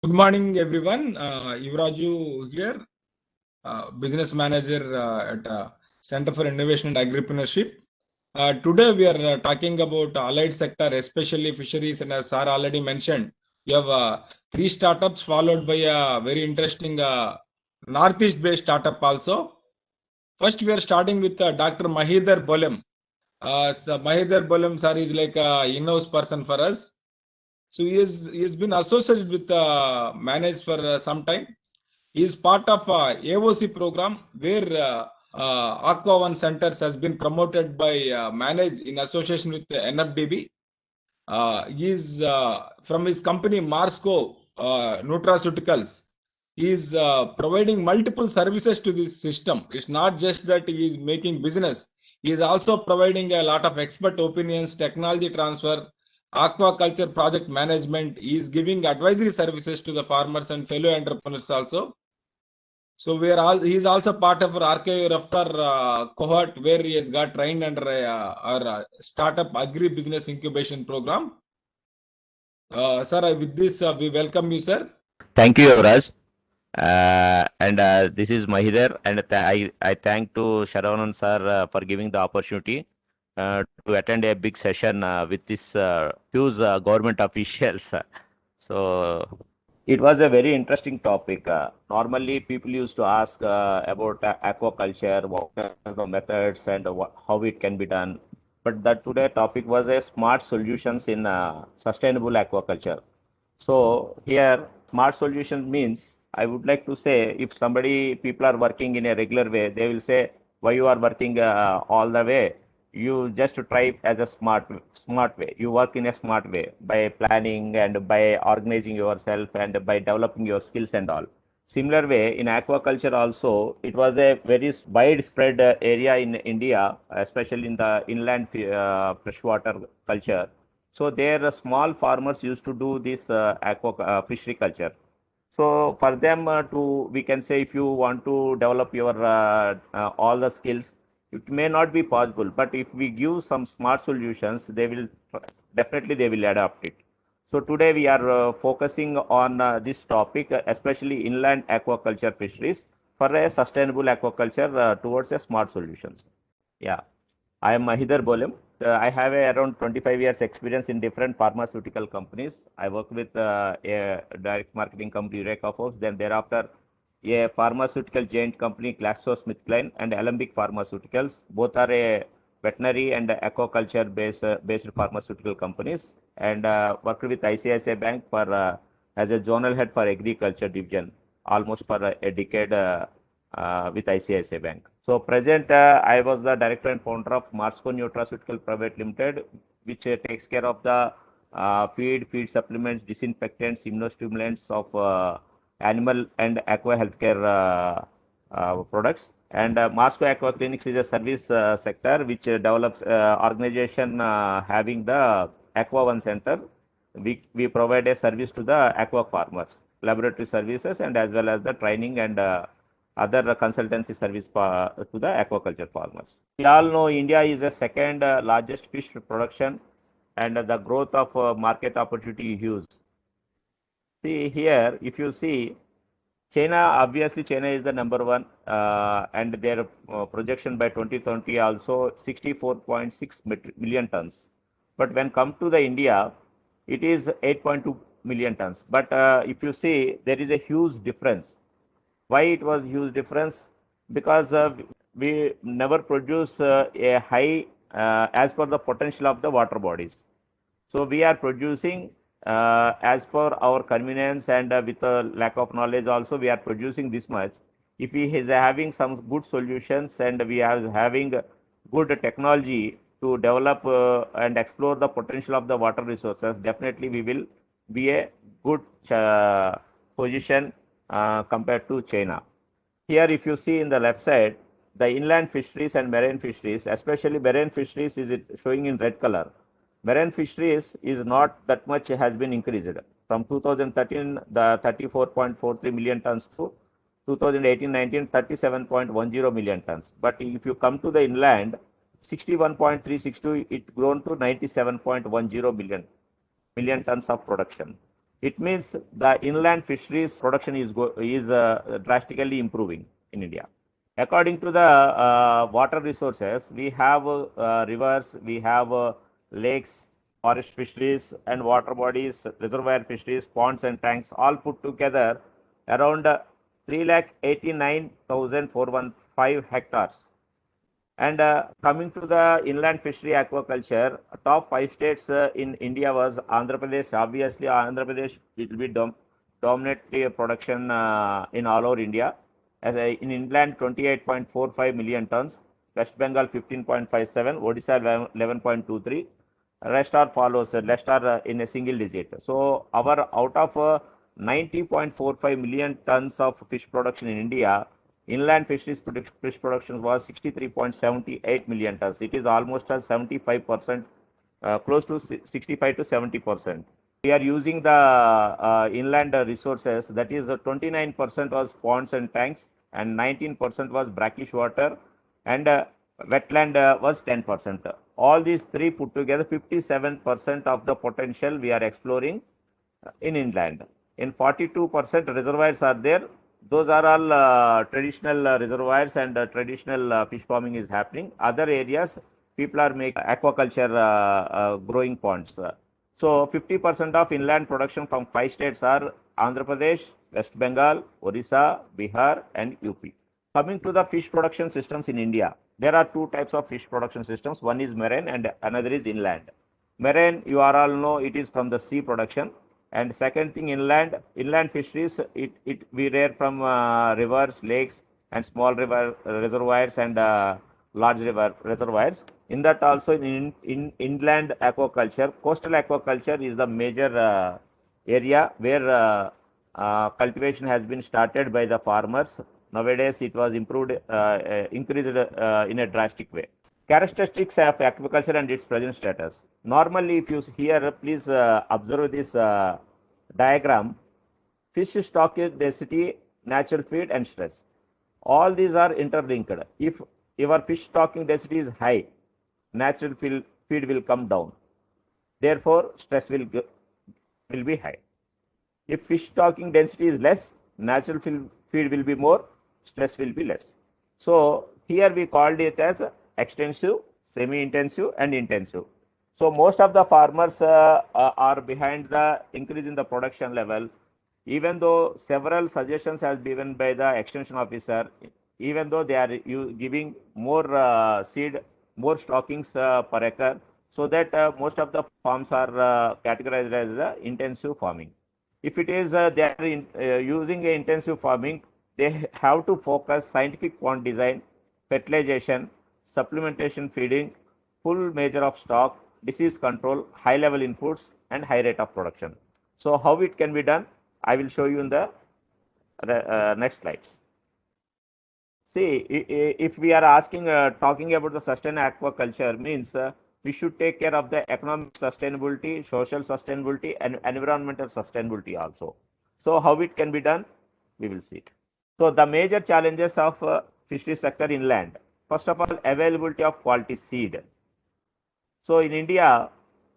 Good morning, everyone. Yuvraju here, business manager at Center for Innovation and Agripreneurship. Today, we are talking about allied sector, especially fisheries. And as Sir already mentioned, we have three startups followed by a very interesting Northeast-based startup also. First, we are starting with Dr. Mahidhar Bolem. So Mahidhar Bolem, sir, is like a in-house person for us. So he has been associated with Manage for some time. He is part of AOC program where Aqua One Centers has been promoted by Manage in association with the NFDB. He is from his company Marsco Nutraceuticals. He is providing multiple services to this system. It's not just that he is making business. He is also providing a lot of expert opinions, technology transfer, aquaculture project management. He is giving advisory services to the farmers and fellow entrepreneurs also. So we are all. He is also part of our RKU Raftar cohort where he has got trained under our startup agri business incubation program. Sir, with this we welcome you, sir. Thank you, Yuvraj. And this is Mahidhar, and I thank to Sharavanan sir for giving the opportunity to attend a big session with this huge government officials. So it was a very interesting topic. Normally, people used to ask about aquaculture, what are the methods, and how it can be done. But that today topic was a smart solutions in sustainable aquaculture. So here, smart solution means I would like to say if somebody people are working in a regular way, they will say why you are working all the way. You just try as a smart way. You work in a smart way by planning and by organizing yourself and by developing your skills and all. Similar way in aquaculture also, it was a very widespread area in India, especially in the inland freshwater culture. So there, small farmers used to do this aqua fishery culture. So for them we can say, if you want to develop your all the skills, it may not be possible. But if we give some smart solutions, they will definitely they will adapt it. So today we are focusing on this topic, especially inland aquaculture fisheries for a sustainable aquaculture towards a smart solutions. Yeah. I am Mahidhar Bolem. I have around 25 years experience in different pharmaceutical companies. I work with a direct marketing company, Eureka Forbes, then thereafter a pharmaceutical giant company, GlaxoSmithKline, and Alembic Pharmaceuticals. Both are a veterinary and aquaculture based pharmaceutical companies, and worked with ICICI Bank for as a zonal head for agriculture division almost for a decade with ICICI Bank. So present, I was the director and founder of Marsco Nutraceutical Private Limited, which takes care of the feed supplements, disinfectants, immunostimulants of animal and aqua healthcare products. And Marsco Aqua Clinics is a service sector which develops organization having the Aqua One Center. We provide a service to the aqua farmers, laboratory services, and as well as the training and other consultancy service to the aquaculture farmers. We all know India is the second largest fish production, and the growth of market opportunity is huge. See here, if you see China, obviously China is the number one, and their projection by 2020 also 64.6 million tons. But when come to the India, it is 8.2 million tons. But if you see, there is a huge difference. Why it was huge difference? Because we never produce a high as per the potential of the water bodies. So we are producing as per our convenience, and with a lack of knowledge also we are producing this much. If we is having some good solutions and we are having good technology to develop and explore the potential of the water resources, definitely we will be a good position compared to China. Here, if you see in the left side, the inland fisheries and marine fisheries, especially marine fisheries, is it showing in red color. Marine fisheries is not that much has been increased. From 2013, the 34.43 million tons to 2018-19, 37.10 million tons. But if you come to the inland, 61.362, it grown to 97.10 million tons of production. It means the inland fisheries production is drastically improving in India. According to the water resources, we have rivers, we have lakes, forest fisheries, and water bodies, reservoir fisheries, ponds, and tanks, all put together around 3,89,415 hectares. And coming to the inland fishery aquaculture, top 5 states in India was Andhra Pradesh. Obviously, Andhra Pradesh it will be dominate the production in all over India. As in inland, 28.45 million tons. West Bengal 15.57, Odisha 11.23. Rest are follows. Rest are in a single digit. So our out of 90.45 million tons of fish production in India, inland fisheries fish production was 63.78 million tons. It is almost a 75%, close to 65 to 70%. We are using the inland resources, that is 29% was ponds and tanks, and 19% was brackish water, and wetland was 10%. All these three put together, 57% of the potential we are exploring in inland. In 42% reservoirs are there. Those are all traditional reservoirs, and traditional fish farming is happening. Other areas, people are making aquaculture growing ponds. So 50% of inland production from 5 states are Andhra Pradesh, West Bengal, Odisha, Bihar, and UP. Coming to the fish production systems in India, there are two types of fish production systems. One is marine and another is inland. Marine, you all know, it is from the sea production. And second thing, inland fisheries, we rear from rivers, lakes, and small river reservoirs, and large river reservoirs. In that also, in inland aquaculture, coastal aquaculture is the major area where cultivation has been started by the farmers. Nowadays, it was improved, increased in a drastic way. Characteristics of aquaculture and its present status. Normally, if you here, please observe this diagram. Fish stocking density, natural feed, and stress. All these are interlinked. If your fish stocking density is high, natural feed will come down. Therefore, stress will be high. If fish stocking density is less, natural feed will be more, stress will be less. So here we called it as extensive, semi-intensive, and intensive. So most of the farmers are behind the increase in the production level, even though several suggestions have been given by the extension officer, even though they are giving more seed, more stockings per acre, so that most of the farms are categorized as intensive farming. If it is they are using intensive farming, they have to focus scientific pond design, fertilization, supplementation feeding, full measure of stock, disease control, high level inputs, and high rate of production. So how it can be done, I will show you in the next slides. See, if we are asking, talking about the sustainable aquaculture, means we should take care of the economic sustainability, social sustainability, and environmental sustainability also. So how it can be done, we will see. So the major challenges of fishery sector inland. First of all, availability of quality seed. So in India,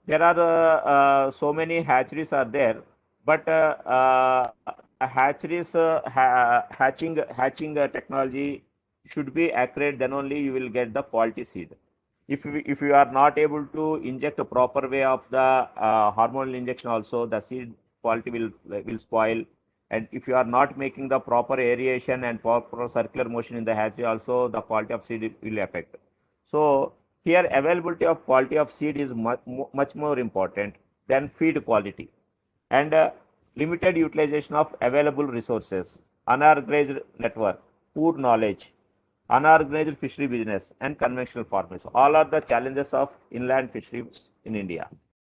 there are so many hatcheries are there, but hatcheries hatching technology should be accurate. Then only you will get the quality seed. If you are not able to inject a proper way of the hormonal injection, also the seed quality will spoil. And if you are not making the proper aeration and proper circular motion in the hatchery, also the quality of seed will affect. So here, availability of quality of seed is much more important than feed quality, and limited utilization of available resources, unorganized network, poor knowledge, unorganized fishery business, and conventional farmers. All are the challenges of inland fisheries in India.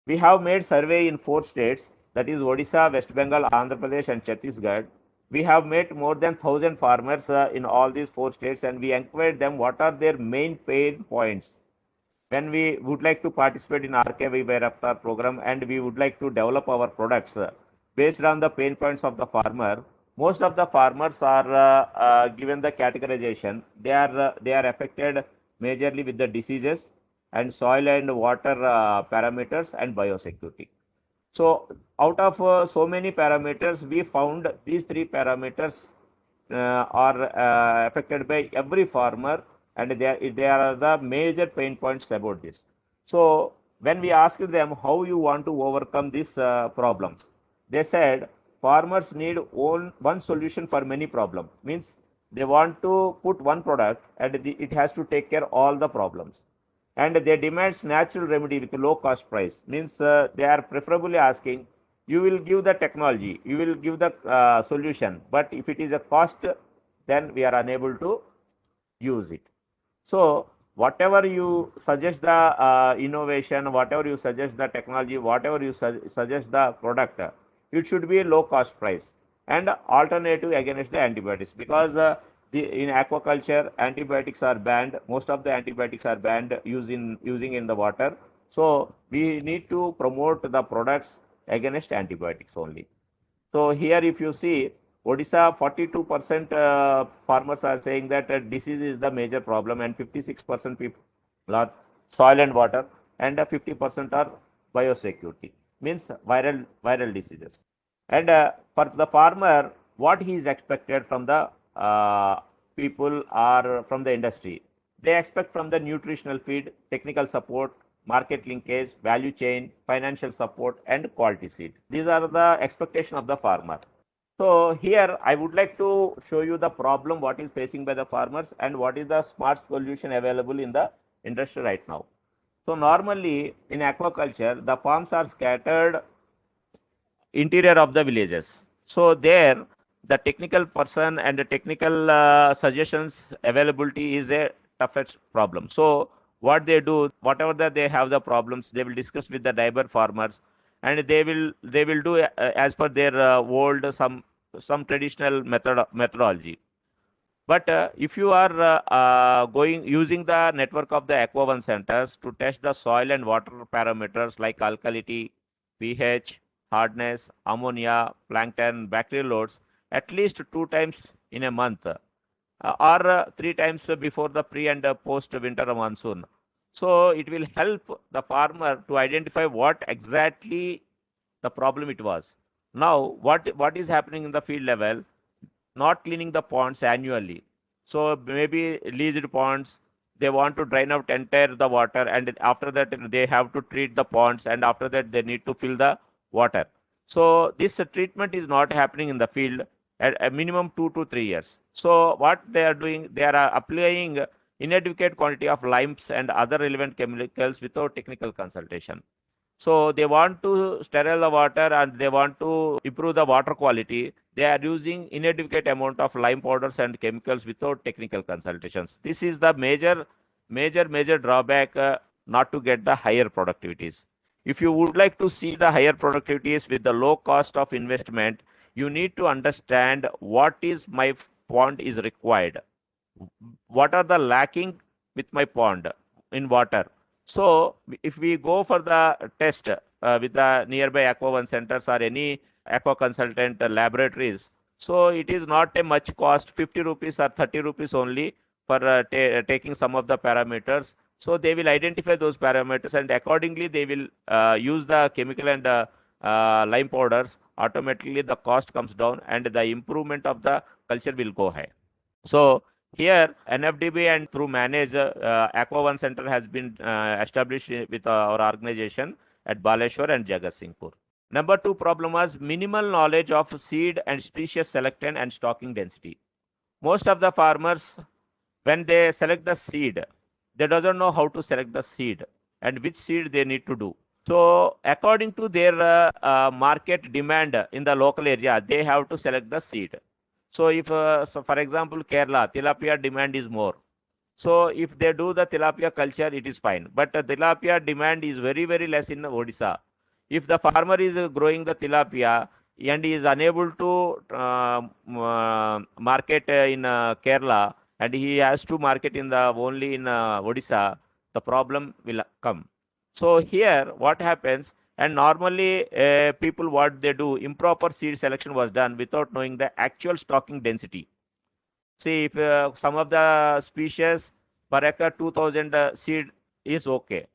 We have made survey in 4 states, that is Odisha, West Bengal, Andhra Pradesh, and Chhattisgarh. We have met more than 1,000 farmers in all these 4 states, and we inquired them what are their main pain points when we would like to participate in RKV by Raftar program, and we would like to develop our products based on the pain points of the farmer. Most of the farmers are given the categorization. They are affected majorly with the diseases and soil and water parameters and biosecurity. So out of so many parameters, we found these three parameters are affected by every farmer, and they are the major pain points about this. So when we asked them how you want to overcome these problems, they said farmers need one solution for many problems. Means they want to put one product and it has to take care all the problems, and they demand natural remedy with low cost price. Means they are preferably asking, you will give the technology, you will give the solution, but if it is a cost, then we are unable to use it. So whatever you suggest the innovation, whatever you suggest the technology, whatever you suggest the product, it should be low cost price and alternative against the antibiotics, because in aquaculture antibiotics are banned. Most of the antibiotics are banned using in the water. So we need to promote the products against antibiotics only. So here, if you see, Odisha, 42% farmers are saying that disease is the major problem, and 56% people are soil and water, and 50% are biosecurity, means viral diseases. And for the farmer, what he is expected from the people or from the industry, they expect from the nutritional feed, technical support, market linkage, value chain, financial support, and quality seed. These are the expectation of the farmer. So here I would like to show you the problem what is facing by the farmers and what is the smart solution available in the industry right now. So normally in aquaculture, the farms are scattered interior of the villages. So there, the technical person and the technical suggestions availability is a toughest problem. So what they do, whatever that they have the problems, they will discuss with the neighbor farmers, and they will do as per their old some traditional methodology. But if you are going using the network of the Aqua One centers to test the soil and water parameters like alkalinity, pH, hardness, ammonia, plankton, bacterial loads at least 2 times in a month, or 3 times before the pre and post winter monsoon. So it will help the farmer to identify what exactly the problem it was. Now, what is happening in the field level? Not cleaning the ponds annually. So maybe leased ponds, they want to drain out entire the water, and after that they have to treat the ponds, and after that they need to fill the water. So this treatment is not happening in the field at a minimum 2 to 3 years. So what they are doing, they are applying inadequate quantity of limes and other relevant chemicals without technical consultation. So they want to sterile the water and they want to improve the water quality. They are using inadequate amount of lime powders and chemicals without technical consultations. This is the major drawback, not to get the higher productivities. If you would like to see the higher productivities with the low cost of investment, you need to understand what is my pond is required. What are the lacking with my pond in water? So if we go for the test with the nearby Aqua One centers or any aqua consultant laboratories, so it is not a much cost, 50 rupees or 30 rupees only for taking some of the parameters. So they will identify those parameters, and accordingly they will use the chemical and lime powders. Automatically the cost comes down and the improvement of the culture will go high. So here, NFDB and through Manage, Aqua One Center has been established with our organization at Baleshwar and Jagatsinghpur. Number two problem was minimal knowledge of seed and species selection and stocking density. Most of the farmers, when they select the seed, they doesn't know how to select the seed and which seed they need to do. So according to their market demand in the local area, they have to select the seed. So if, so for example, Kerala, tilapia demand is more. So if they do the tilapia culture, it is fine. But tilapia demand is very less in Odisha. If the farmer is growing the tilapia and he is unable to market in Kerala, and he has to market in the only in Odisha, the problem will come. So here, what happens? And normally, people what they do, improper seed selection was done without knowing the actual stocking density. See, if some of the species per acre 2000 seed is okay,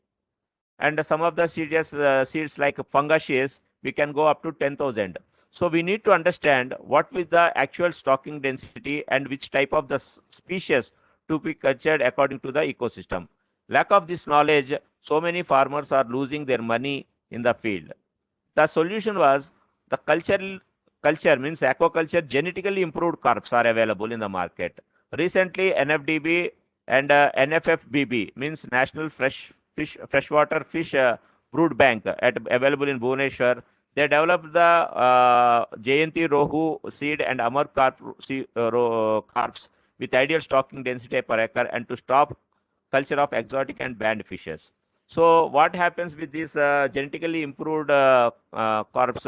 and some of the seeds like fungaceous we can go up to 10,000. So we need to understand what is the actual stocking density and which type of the species to be cultured according to the ecosystem. Lack of this knowledge, so many farmers are losing their money in the field. The solution was the culture means aquaculture genetically improved carps are available in the market. Recently, NFDB and NFFBB means National Freshwater Fish Brood Bank available in Bhubaneswar. They developed the Jayanti Rohu seed and Amar carps with ideal stocking density per acre and to stop culture of exotic and banned fishes. So what happens with these genetically improved carps?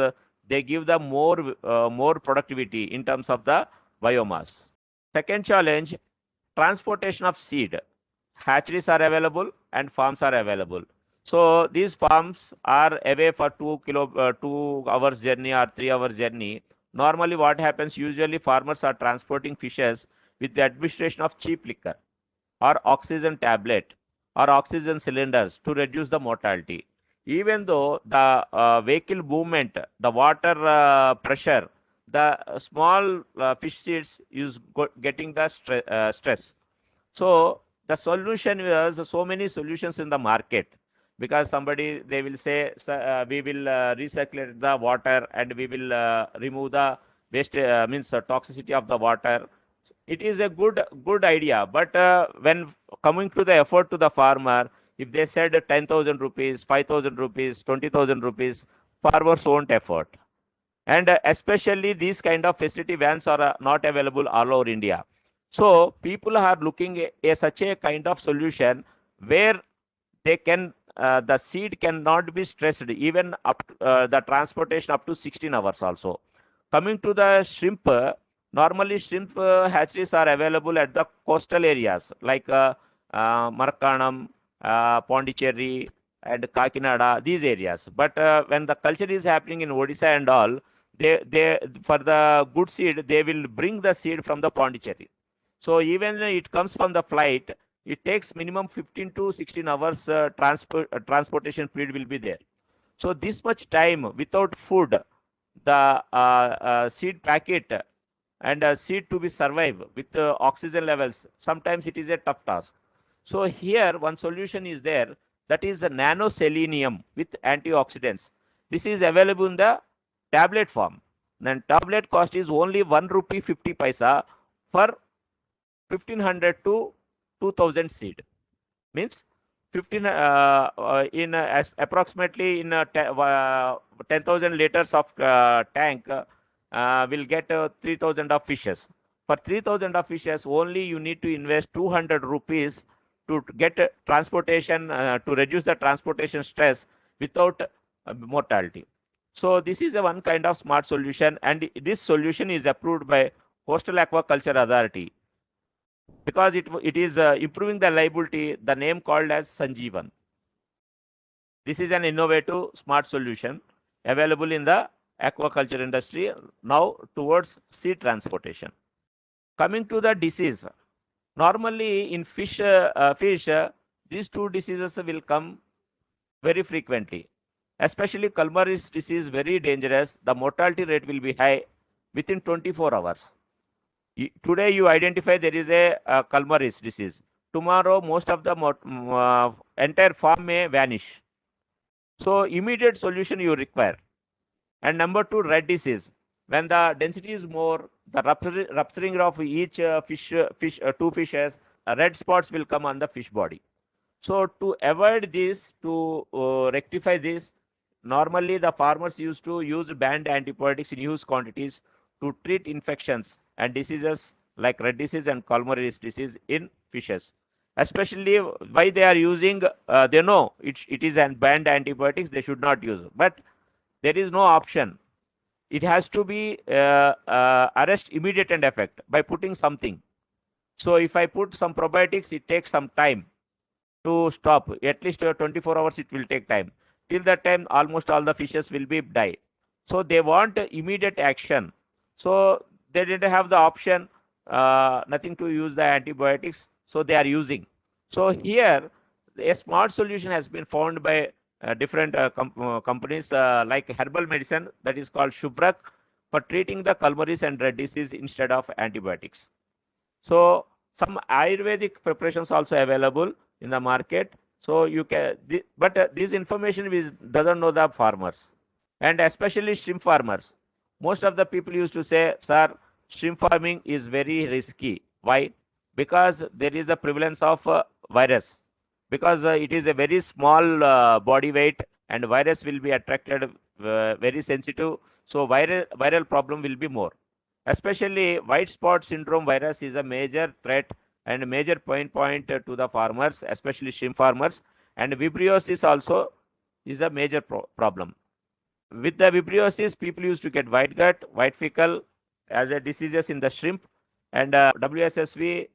They give the more productivity in terms of the biomass. Second challenge, transportation of seed. Hatcheries are available and farms are available. So these farms are away for 2 hours journey or 3 hours journey. Normally what happens, usually farmers are transporting fishes with the administration of cheap liquor or oxygen tablet or oxygen cylinders to reduce the mortality. Even though the vehicle movement, the water pressure, the small fish seeds is getting the stress. So the solution was so many solutions in the market, because somebody they will say we will recirculate the water and we will remove the waste means toxicity of the water. It is a good idea, but when coming to the effort to the farmer, if they said 10,000 rupees, 5,000 rupees, 20,000 rupees, farmers won't afford. And especially these kind of facility vans are not available all over India. So people are looking such a kind of solution where they can the seed cannot be stressed, even up the transportation up to 16 hours also. Coming to the shrimp, normally shrimp hatcheries are available at the coastal areas like Markanam, Pondicherry, and Kakinada, these areas. But when the culture is happening in Odisha and all, they for the good seed they will bring the seed from the Pondicherry. So even it comes from the flight, it takes minimum 15 to 16 hours transportation period will be there. So this much time without food, the seed packet and seed to be survive with oxygen levels, sometimes it is a tough task. So here one solution is there, that is a nano selenium with antioxidants. This is available in the tablet form. Then tablet cost is only 1 rupee 50 paisa for 1500 to 2000 seed. Means 15 in approximately in 10,000 liters of tank will get 3,000 of fishes. For 3,000 of fishes, only you need to invest 200 rupees to get transportation, to reduce the transportation stress without mortality. So this is a one kind of smart solution, and this solution is approved by Coastal Aquaculture Authority, because it is improving the liability, the name called as Sanjeevan. This is an innovative smart solution available in the aquaculture industry now towards sea transportation. Coming to the disease, normally in fish, these two diseases will come very frequently. Especially Kalmaris disease, very dangerous. The mortality rate will be high within 24 hours. Today you identify there is a Kalmaris disease. Tomorrow most of the entire farm may vanish. So immediate solution you require. And number two, red disease. When the density is more, the rupturing of each two fishes, red spots will come on the fish body. So to avoid this, to rectify this, normally the farmers used to use banned antibiotics in huge quantities to treat infections and diseases like red disease and Kalmaris disease in fishes. Especially why they are using, they know it is an banned antibiotics, they should not use. But there is no option. It has to be arrest immediate and effect by putting something. So if I put some probiotics, it takes some time to stop. At least 24 hours it will take time. Till that time, almost all the fishes will be die. So they want immediate action. So they didn't have the option, nothing to use the antibiotics. So they are using. So here, a smart solution has been found by different companies like herbal medicine that is called Shubrak for treating the Kalmaris and red disease instead of antibiotics. So some Ayurvedic preparations also available in the market. So you can, but this information doesn't know the farmers, and especially shrimp farmers. Most of the people used to say, "Sir, shrimp farming is very risky." Why? Because there is a prevalence of virus. Because it is a very small body weight, and virus will be attracted, very sensitive. So viral problem will be more. Especially white spot syndrome virus is a major threat and a major point to the farmers, especially shrimp farmers. And vibriosis also is a major problem. With the vibriosis, people used to get white gut, white fecal as a diseases in the shrimp. And WSSV,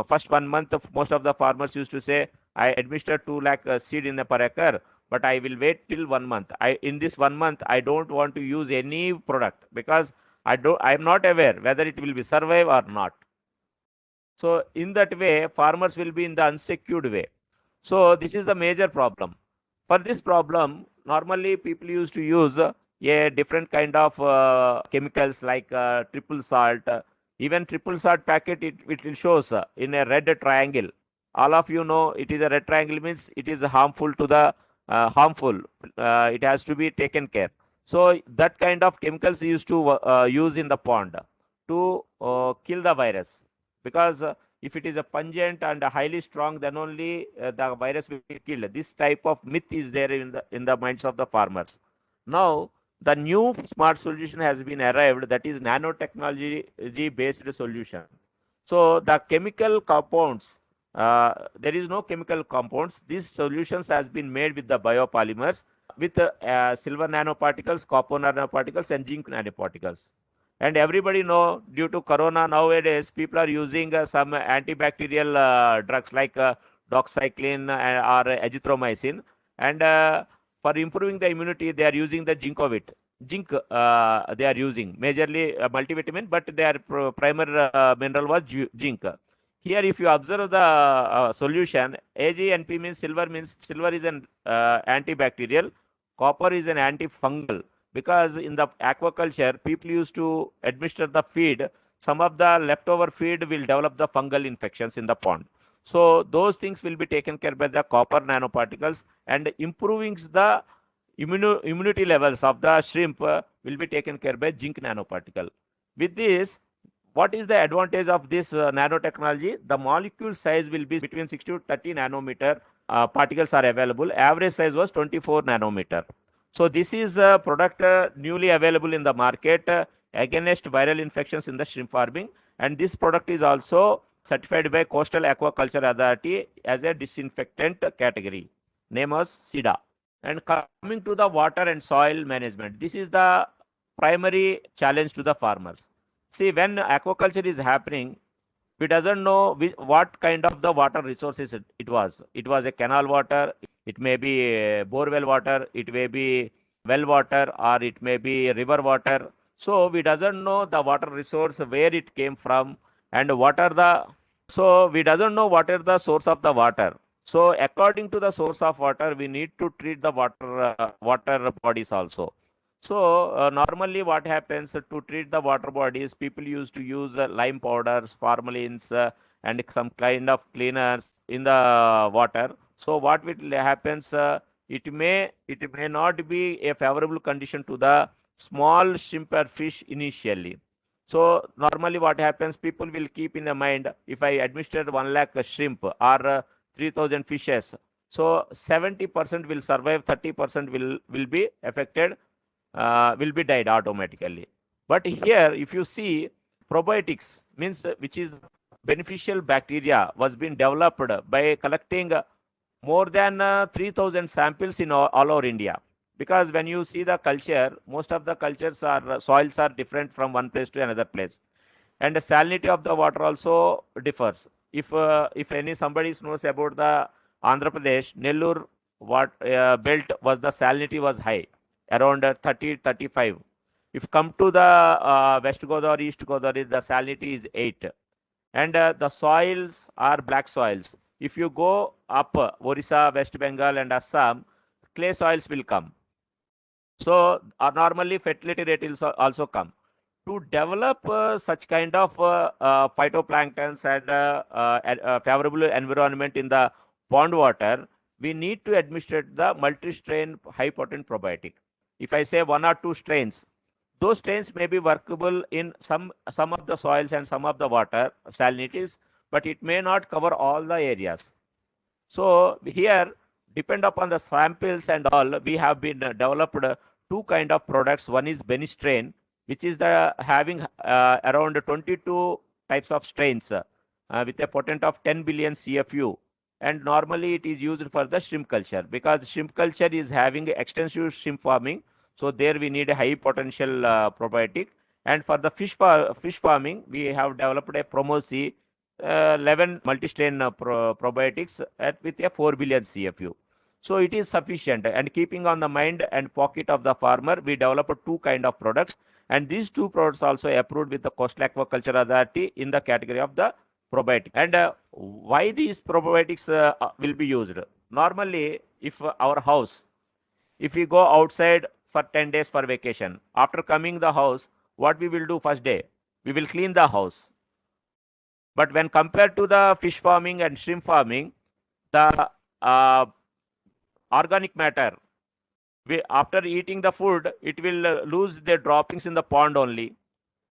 first 1 month, most of the farmers used to say, I administered 2 lakh seed in a per acre, but I will wait till 1 month. In this 1 month, I don't want to use any product because I am not aware whether it will be survive or not. So in that way, farmers will be in the unsecured way. So this is the major problem. For this problem, normally people used to use a different kind of chemicals like triple salt. Even triple salt packet, it shows in a red triangle. All of you know it is a red triangle means it is harmful to the harmful. It has to be taken care. So that kind of chemicals used to use in the pond to kill the virus, because if it is a pungent and highly strong, then only the virus will be killed. This type of myth is there in the minds of the farmers. Now the new smart solution has been arrived, that is nanotechnology based solution. So the chemical compounds, there is no chemical compounds. These solutions has been made with the biopolymers, with silver nanoparticles, copper nanoparticles, and zinc nanoparticles. And everybody know, due to corona nowadays, people are using some antibacterial drugs like doxycycline or azithromycin. And for improving the immunity, they are using the Ginkgovit. Zinc they are using majorly multivitamin, but their primary mineral was zinc. Here, if you observe the solution, AgNP means silver is an antibacterial, copper is an antifungal. Because in the aquaculture, people used to administer the feed. Some of the leftover feed will develop the fungal infections in the pond. So those things will be taken care by the copper nanoparticles, and improving the immunity levels of the shrimp will be taken care by zinc nanoparticle. With this, what is the advantage of this nanotechnology? The molecule size will be between 6 to 30 nanometer particles are available. Average size was 24 nanometer. So this is a product newly available in the market against viral infections in the shrimp farming. And this product is also certified by Coastal Aquaculture Authority as a disinfectant category. Name was SIDA. And coming to the water and soil management, this is the primary challenge to the farmers. See, when aquaculture is happening, we doesn't know what kind of the water resources it was. It was a canal water, it may be borewell water, it may be well water, or it may be river water. So we doesn't know the water resource, where it came from, and what are the, so we doesn't know what are the source of the water. So according to the source of water, we need to treat the water bodies also. So normally what happens, to treat the water bodies, people used to use lime powders, formalins, and some kind of cleaners in the water. So what will happens, it may not be a favorable condition to the small shrimp or fish initially. So normally what happens, people will keep in the mind, if I administer 1 lakh shrimp or 3,000 fishes, so 70% will survive, 30% will be affected, will be died automatically. But here, if you see, probiotics means, which is beneficial bacteria, was being developed by collecting more than 3,000 samples in all over India. Because when you see the culture, most of the cultures are soils are different from one place to another place, and the salinity of the water also differs. If any somebody knows about the Andhra Pradesh, Nellore belt was the salinity was high, around 30-35. If come to the West Godavari, East Godavari, the salinity is 8. And the soils are black soils. If you go up Orissa, West Bengal, and Assam, clay soils will come. So normally fertility rate will also come. To develop such kind of phytoplanktons and favorable environment in the pond water, we need to administrate the multi-strain high potent probiotic. If I say 1 or 2 strains, those strains may be workable in some of the soils and some of the water salinities, but it may not cover all the areas. So here, depend upon the samples and all, we have been developed 2 kind of products. One is Benistrain, which is the having around 22 types of strains with a potent of 10 billion CFU. And normally it is used for the shrimp culture, because shrimp culture is having extensive shrimp farming. So there we need a high potential probiotic. And for the fish farming, we have developed a Promosi 11 multi-strain probiotics with a 4 billion CFU. So it is sufficient. And keeping on the mind and pocket of the farmer, we developed 2 kind of products. And these 2 products also approved with the Coastal Aquaculture Authority in the category of the probiotic. And why these probiotics will be used? Normally, if our house, if we go outside for 10 days for vacation, after coming the house, what we will do first day? We will clean the house. But when compared to the fish farming and shrimp farming, the organic matter, after eating the food, it will lose the droppings in the pond only.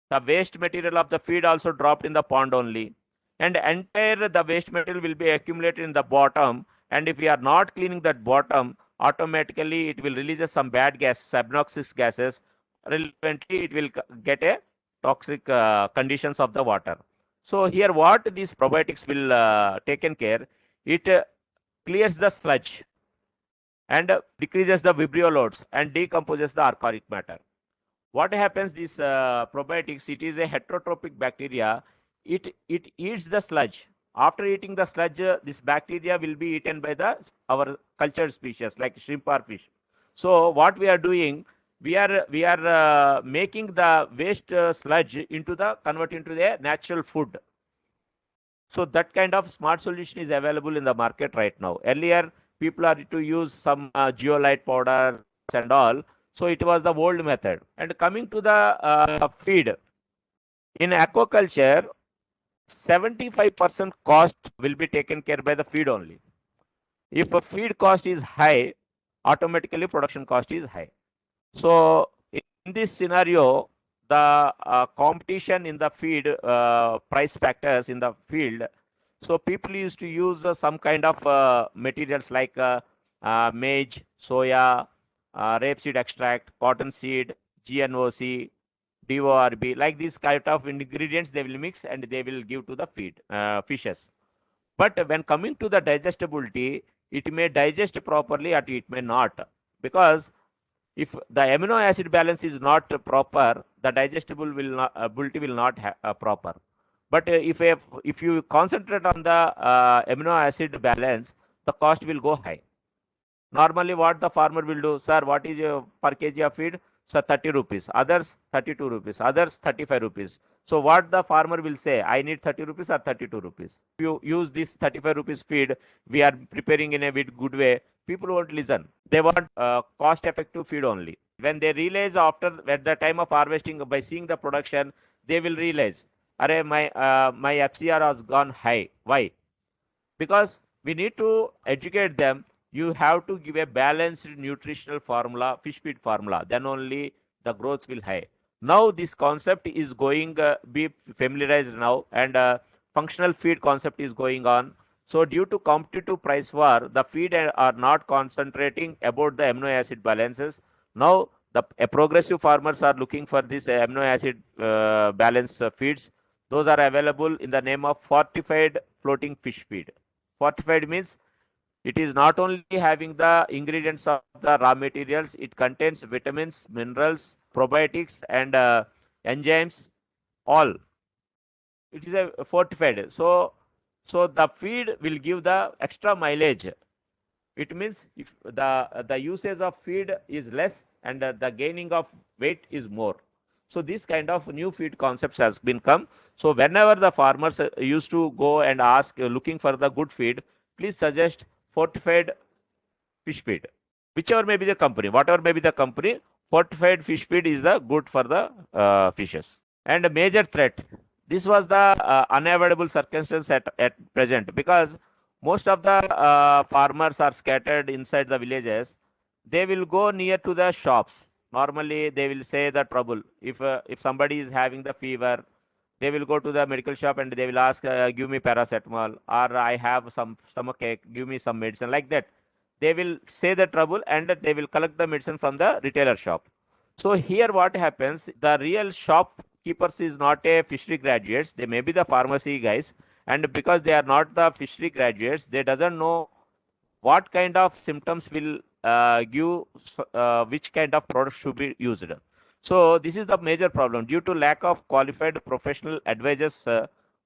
The waste material of the feed also dropped in the pond only. And the waste material will be accumulated in the bottom. And if we are not cleaning that bottom, automatically it will release some bad gases, obnoxious gases. Relevantly, it will get a toxic conditions of the water. So here, what these probiotics will taken care, it clears the sludge and decreases the vibrio loads and decomposes the organic matter. What happens? These probiotics, it is a heterotrophic bacteria. It eats the sludge. After eating the sludge, this bacteria will be eaten by our cultured species like shrimp or fish. So what we are doing, we are making the waste sludge convert into the natural food. So that kind of smart solution is available in the market right now. Earlier, people are to use some geolite powder and all. So it was the old method. And coming to the feed, in aquaculture, 75% cost will be taken care by the feed only. If a feed cost is high, automatically production cost is high. So in this scenario, the competition in the feed price factors in the field. So people used to use some kind of materials like maize, soya, rapeseed extract, cottonseed, GNOC, DORB, like these kind of ingredients they will mix and they will give to the feed fishes. But when coming to the digestibility, it may digest properly or it may not, because if the amino acid balance is not proper, the digestibility will not proper. But if you concentrate on the amino acid balance, the cost will go high. Normally, what the farmer will do, sir, what is your per kg of feed? So 30 rupees, others 32 rupees, others 35 rupees. So what the farmer will say, I need 30 rupees or 32 rupees. If you use this 35 rupees feed, we are preparing in a good way, people won't listen. They want cost effective feed only. When they realize at the time of harvesting, by seeing the production, they will realize, Array, my FCR has gone high. Why? Because we need to educate them. You have to give a balanced nutritional formula, fish feed formula. Then only the growth will high. Now this concept is going be familiarized now, and functional feed concept is going on. So due to competitive price war, the feed are not concentrating about the amino acid balances. Now the progressive farmers are looking for this amino acid balance feeds. Those are available in the name of fortified floating fish feed. Fortified means it is not only having the ingredients of the raw materials, it contains vitamins, minerals, probiotics, and enzymes, all. It is a fortified. So the feed will give the extra mileage. It means if the usage of feed is less and the gaining of weight is more. So this kind of new feed concepts has been come. So whenever the farmers used to go and ask, looking for the good feed, please suggest fortified fish feed, whichever may be the company, whatever may be the company, fortified fish feed is the good for the fishes. And a major threat. This was the unavoidable circumstance at present, because most of the farmers are scattered inside the villages. They will go near to the shops. Normally, they will say the trouble. If somebody is having the fever, they will go to the medical shop and they will ask, give me paracetamol, or I have some stomach ache, give me some medicine, like that. They will say the trouble and they will collect the medicine from the retailer shop. So here what happens, the real shopkeepers is not a fishery graduates, they may be the pharmacy guys, and because they are not the fishery graduates, they doesn't know what kind of symptoms will give which kind of product should be used. So this is the major problem. Due to lack of qualified professional advisors,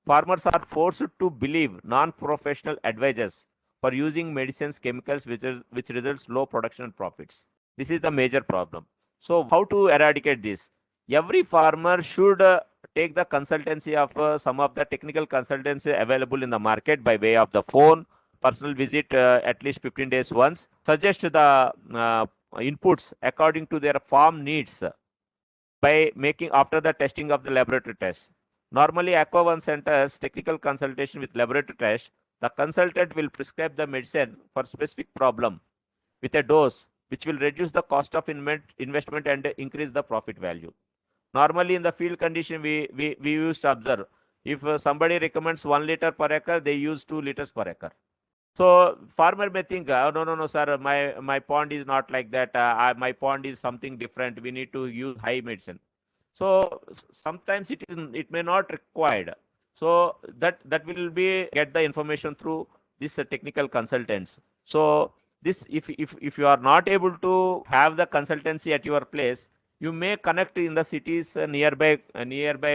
farmers are forced to believe non-professional advisors for using medicines, chemicals, which results low production profits. This is the major problem. So how to eradicate this? Every farmer should take the consultancy of some of the technical consultancy available in the market by way of the phone, personal visit at least 15 days once, suggest the inputs according to their farm needs by making after the testing of the laboratory tests. Normally, Aqua One centers technical consultation with laboratory test. The consultant will prescribe the medicine for specific problem with a dose which will reduce the cost of investment and increase the profit value. Normally, in the field condition, we used to observe if somebody recommends 1 liter per acre, they use 2 liters per acre. So farmer may think, oh, no, sir, my pond is not like that. My pond is something different. We need to use high medicine. So sometimes it may not required. So that will be get the information through this technical consultants. So this if you are not able to have the consultancy at your place, you may connect in the cities nearby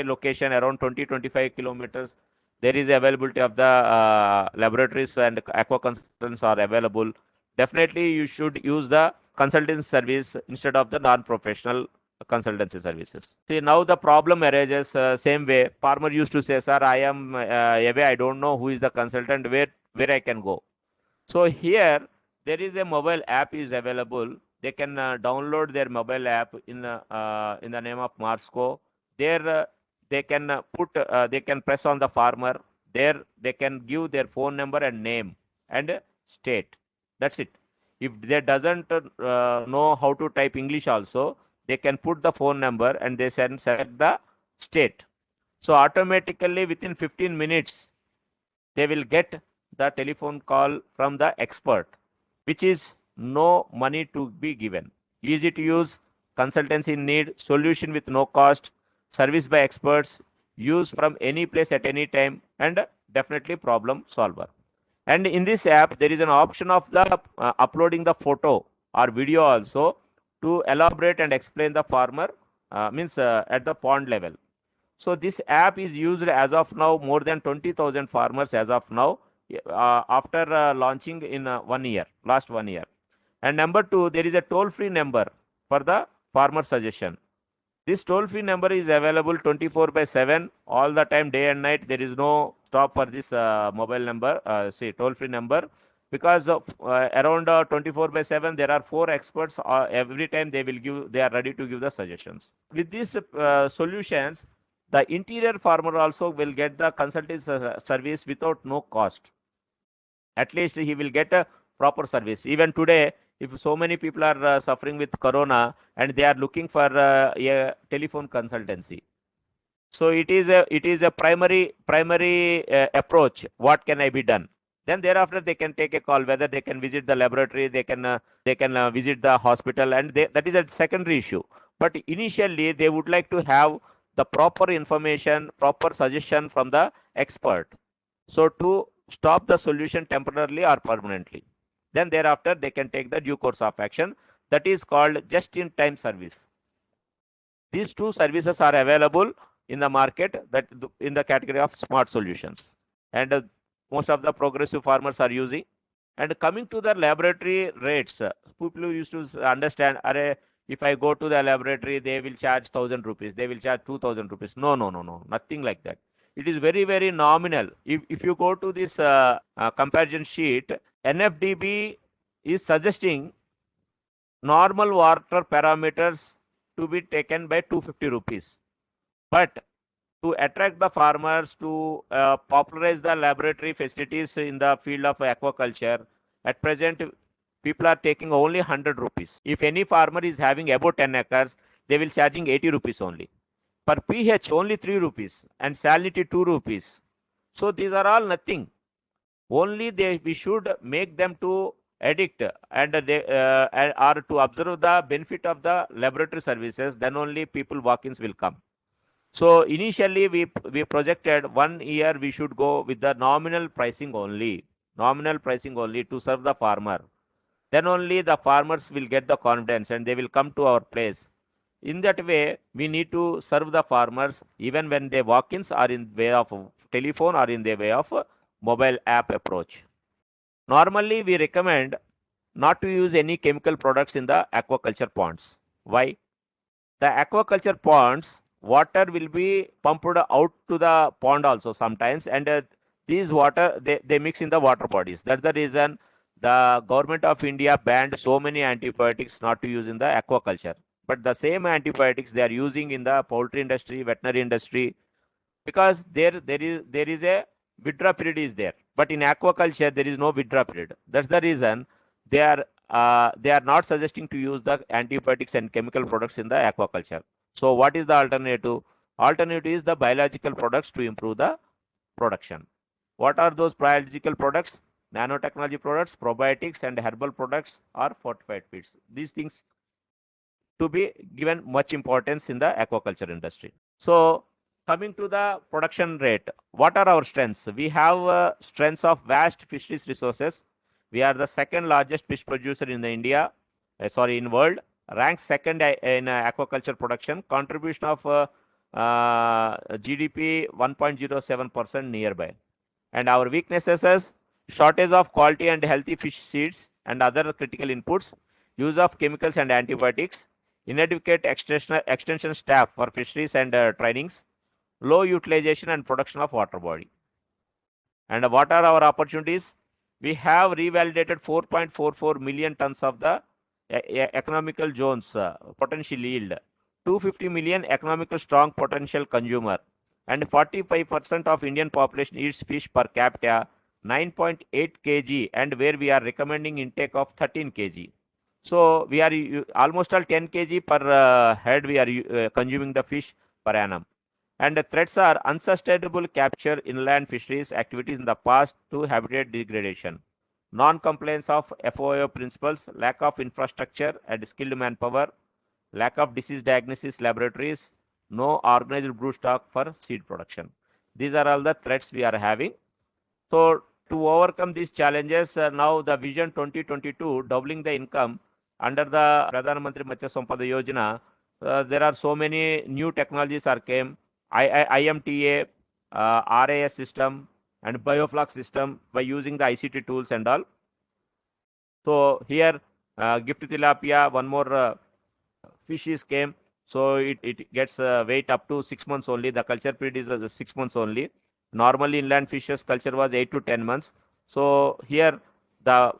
location around 20-25 kilometers. There is availability of the laboratories and aqua consultants are available. Definitely, you should use the consultancy service instead of the non-professional consultancy services. See, now the problem arises same way. Farmer used to say, sir, I am away. I don't know who is the consultant, where I can go. So here, there is a mobile app is available. They can download their mobile app in the name of Marsco. There they can they can press on the farmer. There they can give their phone number and name and state. That's it. If they doesn't know how to type English also, they can put the phone number and they can select the state. So automatically within 15 minutes, they will get the telephone call from the expert, which is no money to be given. Easy to use, consultancy in need, solution with no cost, service by experts, use from any place at any time, and definitely problem solver. And in this app, there is an option of the uploading the photo or video also to elaborate and explain the farmer at the pond level. So this app is used as of now more than 20,000 farmers as of now after launching in last 1 year. And number two, there is a toll-free number for the farmer suggestion. This toll-free number is available 24/7 all the time, day and night. There is no stop for this mobile number, toll-free number, because around 24/7 there are 4 experts. Every time they are ready to give the suggestions. With these solutions, the interior farmer also will get the consultancy service without no cost. At least he will get a proper service. Even today, if so many people are suffering with corona and they are looking for a telephone consultancy, so it is a primary approach. What can I be done? Then thereafter they can take a call whether they can visit the laboratory, they can visit the hospital, and that is a secondary issue. But initially they would like to have the proper information, proper suggestion from the expert. So to stop the solution temporarily or permanently. Then thereafter they can take the due course of action. That is called just-in-time service. These two services are available in the market, that in the category of smart solutions, and most of the progressive farmers are using. And coming to the laboratory rates, people used to understand, if I go to the laboratory, they will charge 1,000 rupees, they will charge 2,000 rupees. No, nothing like that. It is very, very nominal. If you go to this comparison sheet, NFDB is suggesting normal water parameters to be taken by 250 rupees. But to attract the farmers to popularize the laboratory facilities in the field of aquaculture, at present people are taking only 100 rupees. If any farmer is having about 10 acres, they will charging 80 rupees only. Per pH only 3 rupees and salinity 2 rupees. So these are all nothing. Only we should make them to addict and they or to observe the benefit of the laboratory services. Then only people walk-ins will come. So initially we projected 1 year we should go with the nominal pricing only to serve the farmer. Then only the farmers will get the confidence and they will come to our place. In that way, we need to serve the farmers even when they walk-ins are in way of telephone or in the way of mobile app approach. Normally, we recommend not to use any chemical products in the aquaculture ponds. Why? The aquaculture ponds, water will be pumped out to the pond also sometimes, and these water they mix in the water bodies. That's the reason the government of India banned so many antibiotics not to use in the aquaculture. But the same antibiotics they are using in the poultry industry, veterinary industry, because there is a withdrawal period is there. But in aquaculture there is no withdrawal period. That's the reason they are not suggesting to use the antibiotics and chemical products in the aquaculture. So what is the alternative? Alternative is the biological products to improve the production. What are those biological products? Nanotechnology products, probiotics, and herbal products or fortified feeds. These things to be given much importance in the aquaculture industry. So coming to the production rate, what are our strengths? We have strengths of vast fisheries resources. We are the second largest fish producer in the India, in world, ranks second in aquaculture production, contribution of GDP 1.07% nearby. And our weaknesses is shortage of quality and healthy fish seeds and other critical inputs, use of chemicals and antibiotics, inadequate extension staff for fisheries and trainings, low utilization and production of water body. And what are our opportunities? We have revalidated 4.44 million tons of the economical zones potential yield, 250 million economical strong potential consumer, and 45% of Indian population eats fish per capita, 9.8 kg, and where we are recommending intake of 13 kg. So we are almost all 10 kg per head we are consuming the fish per annum. And the threats are unsustainable capture inland fisheries activities in the past to habitat degradation, non-compliance of FOIO principles, lack of infrastructure and skilled manpower, lack of disease diagnosis laboratories, no organized broodstock for seed production. These are all the threats we are having. So to overcome these challenges, now the Vision 2022, doubling the income under the Pradhan Mantri Matsya Sampada Yojana, there are so many new technologies are came. IMTA, RAS system, and bioflux system by using the ICT tools and all. So here, gift tilapia, one more fishes came. So it gets weight up to 6 months only. The culture period is 6 months only. Normally, inland fishes culture was 8 to 10 months. So here, the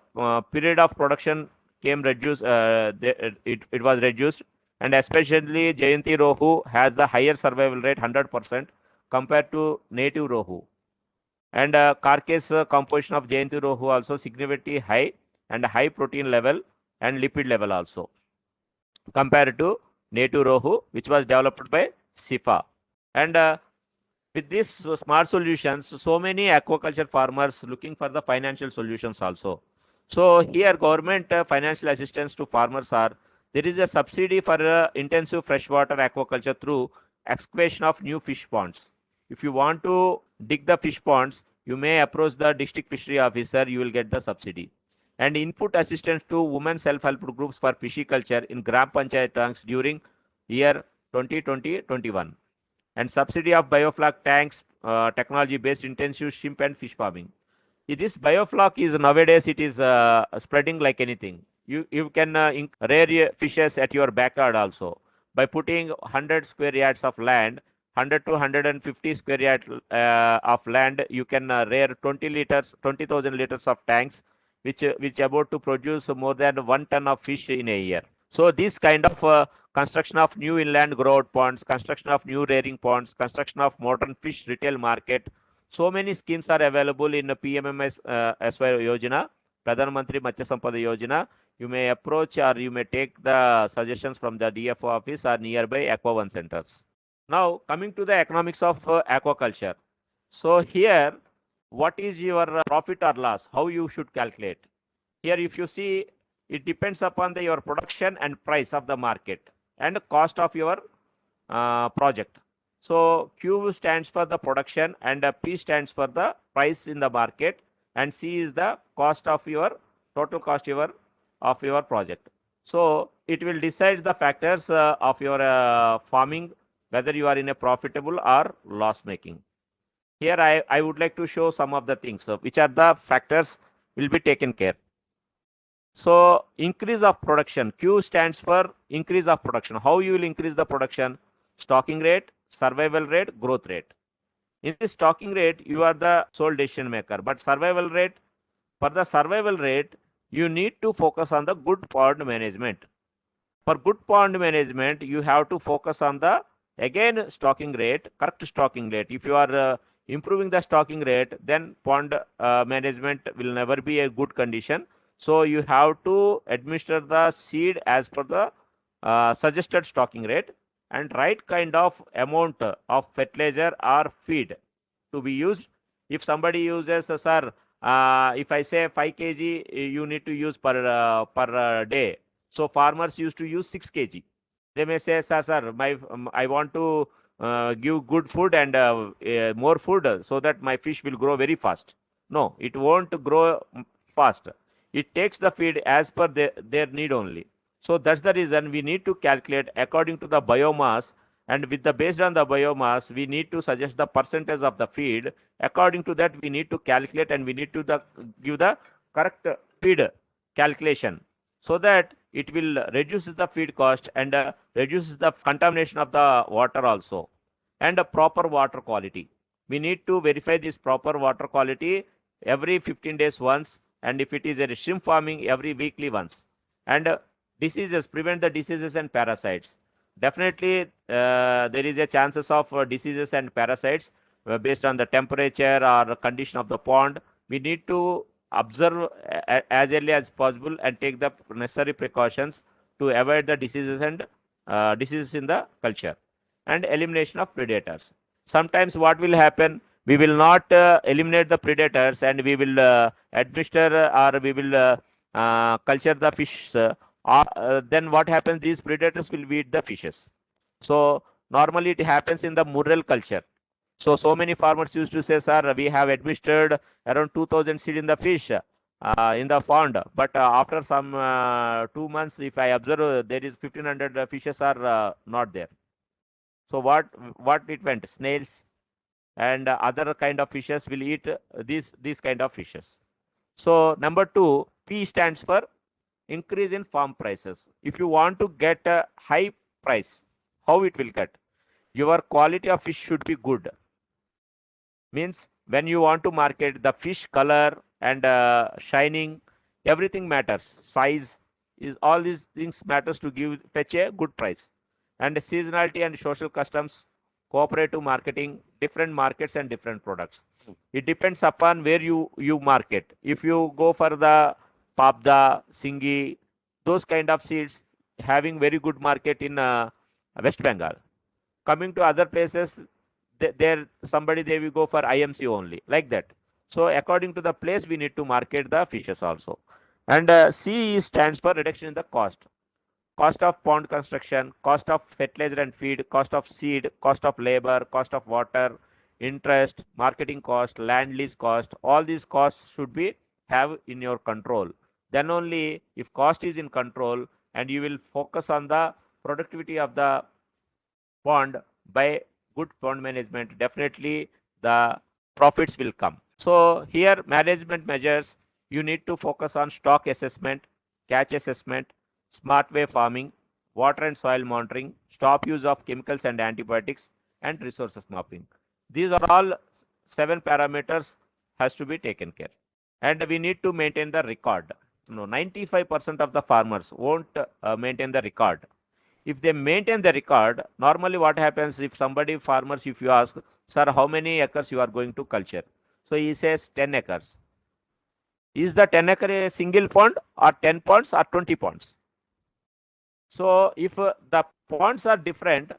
period of production came reduced. It was reduced. And especially Jayanti Rohu has the higher survival rate 100% compared to native Rohu. And carcass composition of Jayanti Rohu also significantly high and high protein level and lipid level also compared to native Rohu, which was developed by SIFA. And with these smart solutions, so many aquaculture farmers looking for the financial solutions also. So here government financial assistance to farmers are, there is a subsidy for intensive freshwater aquaculture through excavation of new fish ponds. If you want to dig the fish ponds, you may approach the district fishery officer, you will get the subsidy. And input assistance to women self-help groups for pisciculture in Gram Panchayat tanks during year 2020-21. And subsidy of bioflux tanks, technology-based intensive shrimp and fish farming. This bioflux is nowadays it is spreading like anything. You can rear fishes at your backyard also by putting 100 square yards of land, 100 to 150 square yards of land. You can rear 20,000 liters of tanks which about to produce more than 1 ton of fish in a year. So this kind of construction of new inland grow-out ponds, construction of new rearing ponds, construction of modern fish retail market, so many schemes are available in the PMMS SY Yojana, Pradhan Mantri Matsya Sampada Yojana. You may approach or you may take the suggestions from the DFO office or nearby Aqua One centers. Now coming to the economics of aquaculture. So here, what is your profit or loss? How you should calculate? Here, if you see, it depends upon your production and price of the market and cost of your project. So Q stands for the production and P stands for the price in the market, and C is the cost of your total cost of your project. So it will decide the factors of your farming, whether you are in a profitable or loss making. Here I would like to show some of the things which are the factors will be taken care. So increase of production, Q stands for increase of production. How you will increase the production? Stocking rate, survival rate, growth rate. In this stocking rate, you are the sole decision maker. But survival rate, for the survival rate, you need to focus on the good pond management. For good pond management, you have to focus on the, again, stocking rate, correct stocking rate. If you are improving the stocking rate, then pond management will never be a good condition. So you have to administer the seed as per the suggested stocking rate, and right kind of amount of fertilizer or feed to be used. If somebody uses, sir, if I say 5 kg, you need to use per day. So farmers used to use 6 kg. They may say, sir, I want to give good food and more food so that my fish will grow very fast. No, it won't grow fast. It takes the feed as per their need only. So that's the reason we need to calculate according to the biomass, and with the based on the biomass, we need to suggest the percentage of the feed. According to that, we need to calculate and we need to give the correct feed calculation, so that it will reduce the feed cost and reduces the contamination of the water also, and a proper water quality. We need to verify this proper water quality every 15 days once, and if it is a shrimp farming, every weekly once. And diseases, prevent the diseases and parasites. Definitely there is a chances of diseases and parasites based on the temperature or condition of the pond. We need to observe as early as possible and take the necessary precautions to avoid the diseases and diseases in the culture. And elimination of predators. Sometimes what will happen, we will not eliminate the predators and we will administer or we will culture the fish. Then what happens, these predators will eat the fishes. So normally it happens in the mural culture. So many farmers used to say, sir, we have administered around 2000 seed in the fish in the pond, but after some 2 months, if I observe, there is 1500 fishes are not there. So what it went? Snails and other kind of fishes will eat these kind of fishes. So number 2, P stands for increase in farm prices. If you want to get a high price, how it will get? Your quality of fish should be good. Means when you want to market, the fish color and shining, everything matters. Size is all these things matters to fetch a good price. And seasonality and social customs, cooperative marketing, different markets and different products. It depends upon where you market. If you go for the Pabda, Singi, those kind of seeds having very good market in West Bengal. Coming to other places, there somebody they will go for IMC only, like that. So according to the place, we need to market the fishes also. And C stands for reduction in the cost. Cost of pond construction, cost of fertilizer and feed, cost of seed, cost of labor, cost of water, interest, marketing cost, land lease cost. All these costs should be have in your control. Then only if cost is in control and you will focus on the productivity of the pond by good pond management, definitely the profits will come. So here management measures, you need to focus on stock assessment, catch assessment, smart way farming, water and soil monitoring, stop use of chemicals and antibiotics, and resources mapping. These are all 7 parameters has to be taken care. and we need to maintain the record. No, 95% of the farmers won't maintain the record. If they maintain the record, normally what happens if somebody farmers, if you ask, sir, how many acres you are going to culture? So he says 10 acres. Is the 10 acre a single pond or 10 ponds or 20 ponds? So if the ponds are different,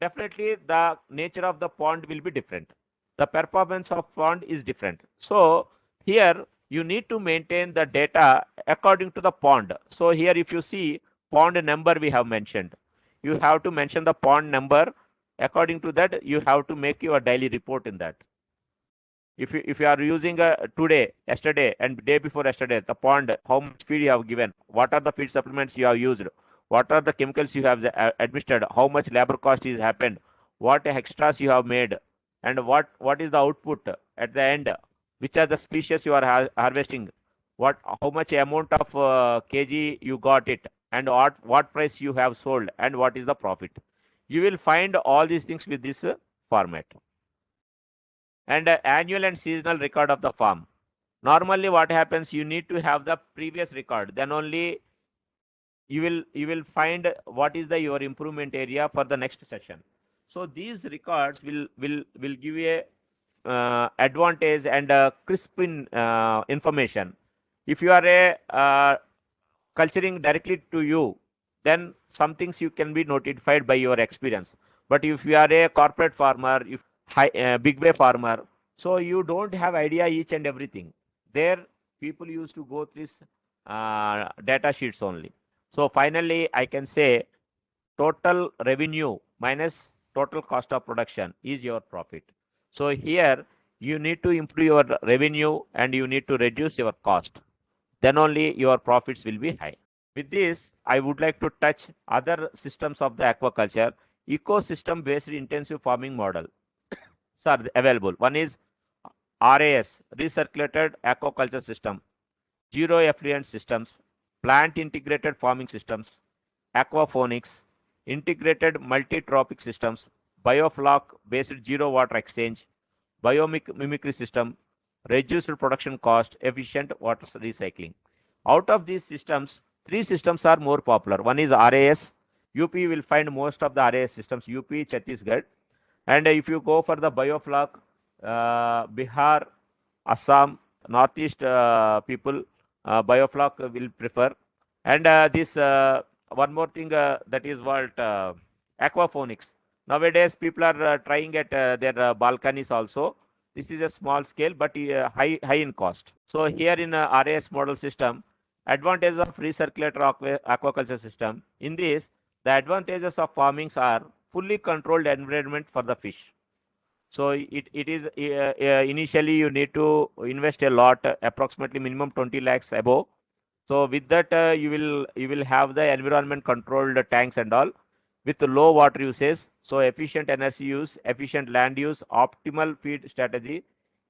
definitely the nature of the pond will be different. The performance of pond is different. So here you need to maintain the data according to the pond. So here if you see pond number we have mentioned, you have to mention the pond number. According to that, you have to make your daily report in that. If you are using today, yesterday, and day before yesterday, the pond, how much feed you have given, what are the feed supplements you have used, what are the chemicals you have administered, how much labor cost is happened, what extras you have made, and what is the output at the end, which are the species you are harvesting, how much amount of kg you got it, and what price you have sold, and what is the profit. You will find all these things with this format. And annual and seasonal record of the farm. Normally what happens, you need to have the previous record, then only you will find what is the your improvement area for the next session. So these records will give you a advantage and crisp information. If you are a culturing directly to you, then some things you can be notified by your experience. But if you are a corporate farmer, if big way farmer, so you don't have idea each and everything. There people used to go through this data sheets only. So finally I can say total revenue minus total cost of production is your profit. So here you need to improve your revenue and you need to reduce your cost. Then only your profits will be high. With this, I would like to touch other systems of the aquaculture. Ecosystem based intensive farming model are available. One is RAS, recirculated aquaculture system, zero effluent systems, plant integrated farming systems, aquaponics, integrated multi-trophic systems, biofloc based zero water exchange, biomimicry system, reduced production cost, efficient water recycling. Out of these systems, 3 systems are more popular. One is RAS. UP will find most of the RAS systems, UP, Chhattisgarh. And if you go for the biofloc, Bihar, Assam, Northeast people, biofloc will prefer. And this one more thing that is what aquaponics. Nowadays, people are trying at their balconies also. This is a small scale, but high in cost. So here in RAS model system, advantages of recirculator aquaculture system. In this, the advantages of farmings are fully controlled environment for the fish. So it is initially you need to invest a lot, approximately minimum 20 lakhs above. So with that you will have the environment controlled tanks and all with low water usage. So efficient energy use, efficient land use, optimal feed strategy,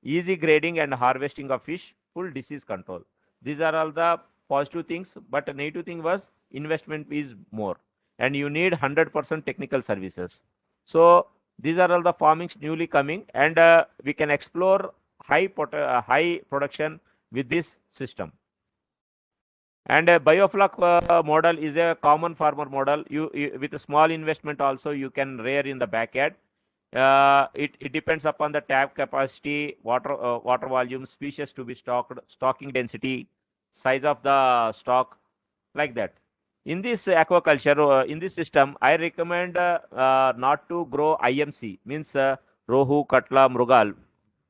easy grading and harvesting of fish, full disease control. These are all the positive things, but the negative thing was investment is more and you need 100% technical services. So these are all the farmings newly coming, and we can explore high production with this system. And a biofloc model is a common farmer model. You with a small investment also you can rear in the backyard. It depends upon the tap capacity, water volume, species to be stocked, stocking density, size of the stock, like that. In this aquaculture, in this system, I recommend not to grow IMC, means Rohu, Katla, Mrugal,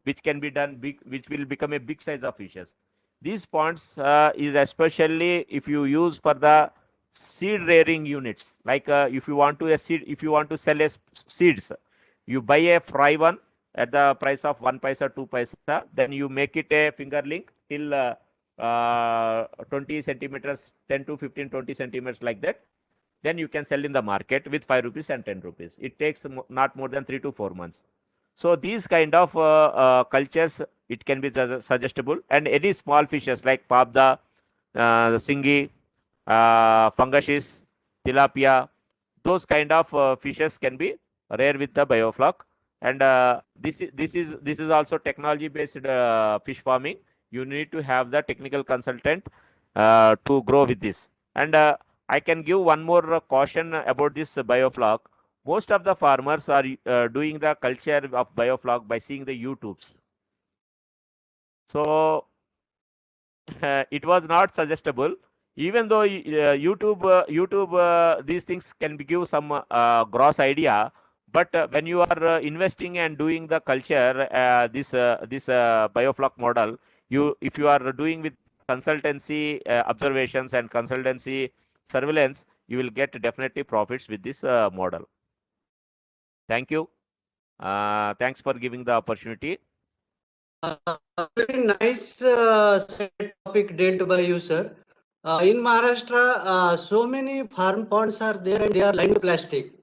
which can be done big, which will become a big size of fishes. These ponds is especially if you use for the seed rearing units. Like if you want to sell a seeds, you buy a fry one at the price of 1 paisa, 2 paisa, then you make it a finger link till 20 centimeters, 10 to 15, 20 centimeters, like that. Then you can sell in the market with 5 rupees and 10 rupees. It takes not more than 3 to 4 months. So these kind of cultures, it can be suggestible, and any small fishes like pabda, singi, funguses, tilapia, those kind of fishes can be reared with the biofloc. And this is also technology based fish farming. You need to have the technical consultant to grow with this. And I can give one more caution about this biofloc. Most of the farmers are doing the culture of biofloc by seeing the YouTubes. So it was not suggestible. Even though YouTube, these things can be give some gross idea, but when you are investing and doing the culture, this biofloc model, if you are doing with consultancy observations and consultancy surveillance, you will get definitely profits with this model. Thank you. Thanks for giving the opportunity. Very nice topic dealt by you, sir. In Maharashtra, so many farm ponds are there and they are lined with plastic.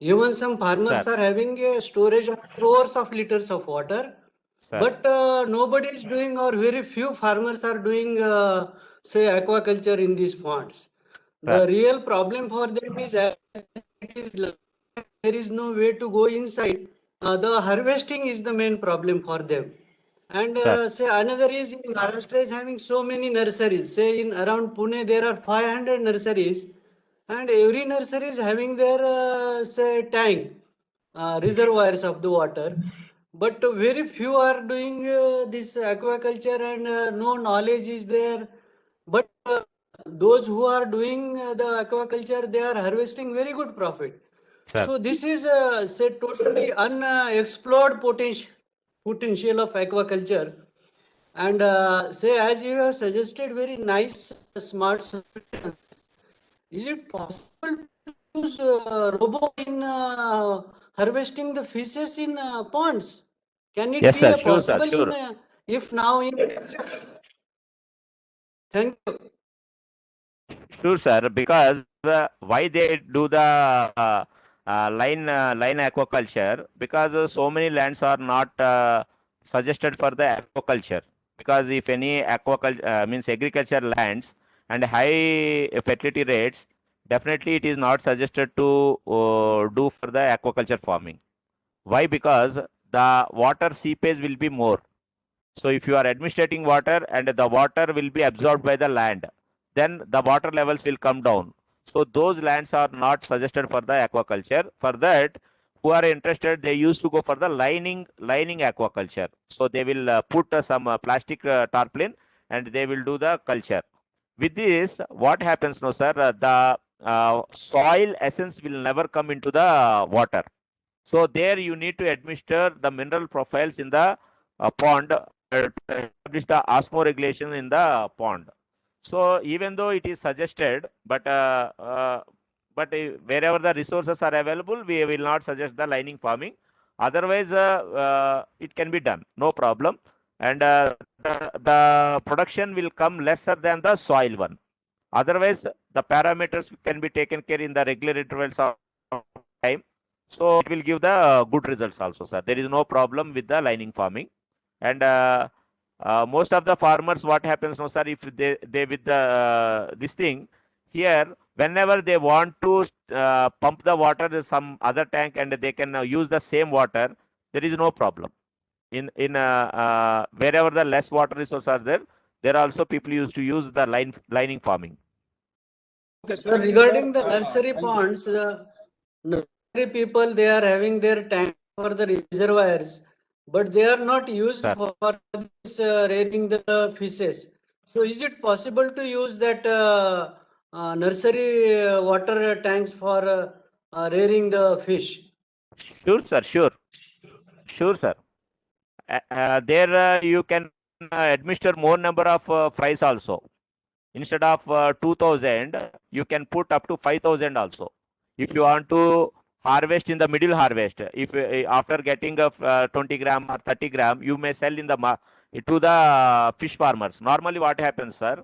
Even some farmers Sir. are having a storage of crores of liters of water, Sir. but nobody is doing, or very few farmers are doing, say, aquaculture in these ponds. Sir. The real problem for them is there is no way to go inside. The harvesting is the main problem for them. And say another is in Maharashtra is having so many nurseries. Say in around Pune there are 500 nurseries, and every nursery is having their say tank, reservoirs of the water. But very few are doing this aquaculture, and no knowledge is there. But those who are doing the aquaculture, they are harvesting very good profit. Sir. So this is say totally unexplored potential of aquaculture. And say as you have suggested, very nice smart solution. Is it possible to use robot in harvesting the fishes in ponds? Can it Yes, be sir. a Sure, sir. possible Sure. in if now in? Thank you. Sure, sir. Because why they do the line aquaculture? Because so many lands are not suggested for the aquaculture. Because if any aquaculture means agriculture lands and high fertility rates, definitely it is not suggested to do for the aquaculture farming. Why? Because the water seepage will be more. So if you are administrating water and the water will be absorbed by the land, then the water levels will come down. So those lands are not suggested for the aquaculture. For that, who are interested, they used to go for the lining aquaculture. So they will put some plastic tarpaulin and they will do the culture. With this, what happens now, sir? The soil essence will never come into the water. So there you need to administer the mineral profiles in the pond to establish the osmoregulation in the pond. So even though it is suggested, but wherever the resources are available, we will not suggest the lining farming. Otherwise, it can be done, no problem. And the production will come lesser than the soil one. Otherwise, the parameters can be taken care in the regular intervals of time. So it will give the good results also, sir. There is no problem with the lining farming. And most of the farmers, what happens now, sir, if they with the this thing here, whenever they want to pump the water to some other tank and they can use the same water, there is no problem. In wherever the less water resources are there, there also people used to use the lining farming. Okay, sir, regarding the nursery ponds, nursery people, they are having their tank for the reservoirs, but they are not used Sir. for this rearing the fishes. So is it possible to use that nursery water tanks for rearing the fish? Sure, sir. Sure. Sure, sir. There you can administer more number of fries also. Instead of 2000, you can put up to 5000 also. If you want to harvest in the middle harvest, if after getting a 20 gram or 30 gram, you may sell in the to the fish farmers. Normally, what happens, sir?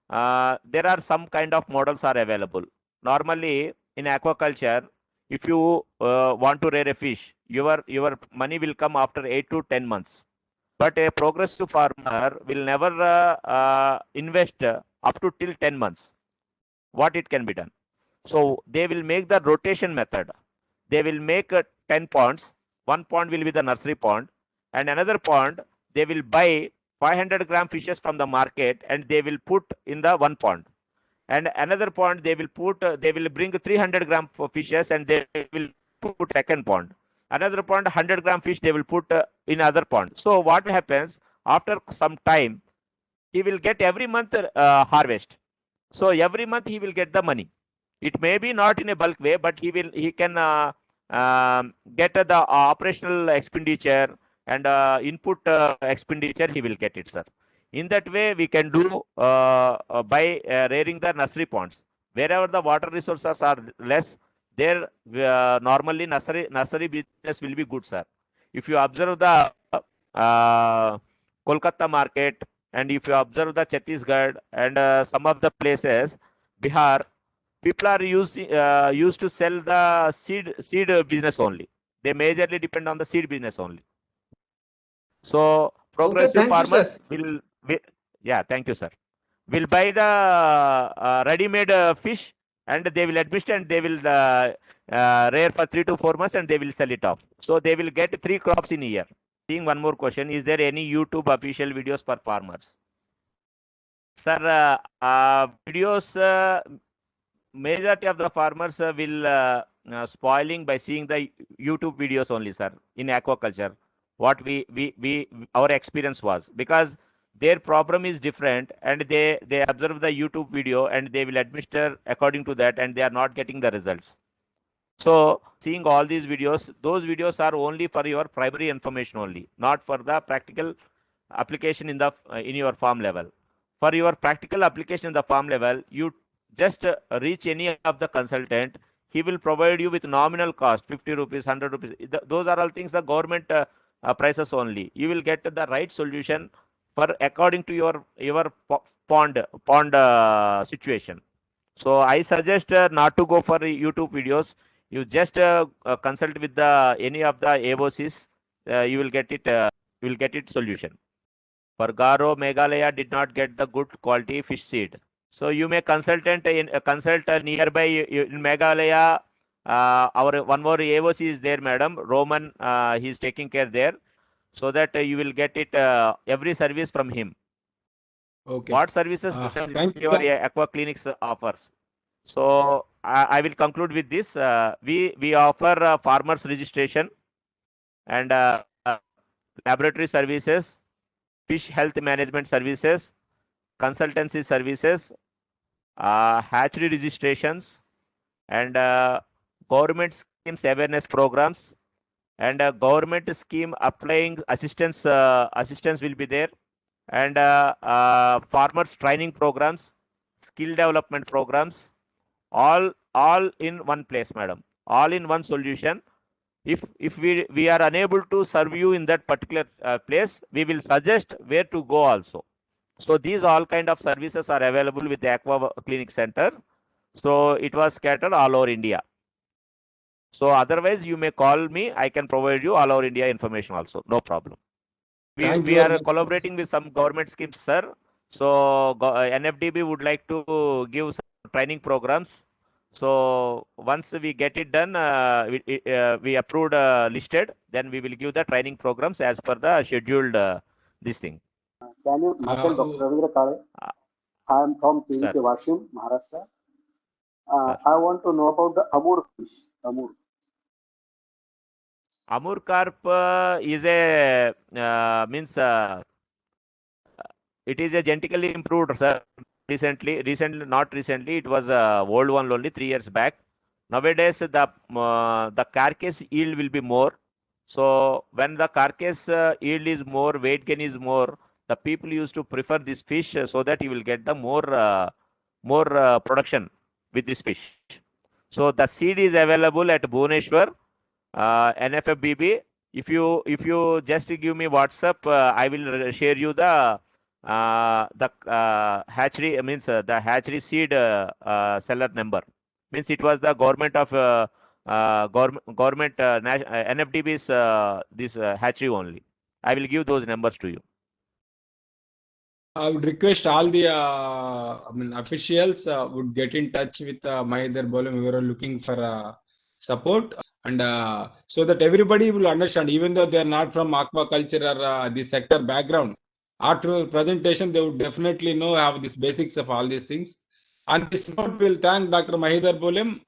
There are some kind of models are available. Normally, in aquaculture, if you want to rear a fish, your money will come after 8 to 10 months. But a progressive farmer will never invest up to till 10 months. What it can be done? So they will make the rotation method. They will make 10 ponds. One pond will be the nursery pond, and another pond they will buy 500-gram fishes from the market and they will put in the one pond. And another pond they will put, they will bring 300-gram fishes and they will put second pond. Another pond, 100-gram fish they will put in other pond. So what happens, after some time, he will get every month harvest. So every month he will get the money. It may be not in a bulk way, but he can get the operational expenditure and input expenditure. He will get it, sir. In that way, we can do by rearing the nursery ponds. Wherever the water resources are less, there normally nursery business will be good, sir. If you observe the Kolkata market, and if you observe the Chhattisgarh and some of the places, Bihar, people are used to sell the seed business only. They majorly depend on the seed business only. So progressive thank you, farmers sir. will yeah, thank you, sir. Will buy the ready-made fish and they will admit and they will rear for 3 to 4 months and they will sell it off. So they will get 3 crops in a year. Seeing one more question, is there any YouTube official videos for farmers? Sir, videos, majority of the farmers will spoiling by seeing the YouTube videos only, sir, in aquaculture. What our experience was, because their problem is different and they observe the YouTube video and they will administer according to that and they are not getting the results. So seeing all these videos, those videos are only for your primary information only, not for the practical application in your farm level. For your practical application in the farm level, you just reach any of the consultant. He will provide you with nominal cost, 50 rupees, 100 rupees. Those are all things the government prices only. You will get the right solution for according to your pond situation. So I suggest not to go for YouTube videos. You just consult with any of the AOCs. You will get it solution. For Garo, Meghalaya did not get the good quality fish seed. So you may consult nearby in Meghalaya. Our one more AOC is there, madam. Roman, he is taking care there, so that you will get it every service from him. Okay. What services does thank your you. aqua clinics offers? So I will conclude with this. We offer farmers registration and laboratory services, fish health management services, consultancy services, hatchery registrations, and government schemes awareness programs, and government scheme applying assistance will be there, and farmers training programs, skill development programs, all in one place, madam, all in one solution. If we are unable to serve you in that particular place, we will suggest where to go also. So these all kind of services are available with the Aqua Clinic Center. So it was scattered all over India. So otherwise you may call me. I can provide you all over India information also. No problem. We are collaborating with some government schemes, sir. So NFDB would like to give some training programs. So once we get it done, we approved listed, then we will give the training programs as per the scheduled this thing. Can you, myself, Dr. Ravindra Kale. I am from KVK Washim, Maharashtra. I want to know about the Amur fish. Amur carp is a it is a genetically improved, sir. Recently, not recently, it was old one only 3 years back. Nowadays, the carcass yield will be more. So when the carcass yield is more, weight gain is more, the people used to prefer this fish so that you will get the more production with this fish. So the seed is available at Bhubaneswar, NFFBB. If you just give me WhatsApp, I will share you the hatchery, means the hatchery seed seller number. Means it was the government of government NFDB's this hatchery only. I will give those numbers to you. I would request all the officials would get in touch with Mahidhar Bolem, who are looking for support, and so that everybody will understand, even though they are not from aquaculture or the sector background, After presentation, they would definitely have these basics of all these things. On this note, we'll thank Dr. Mahidhar Bolim.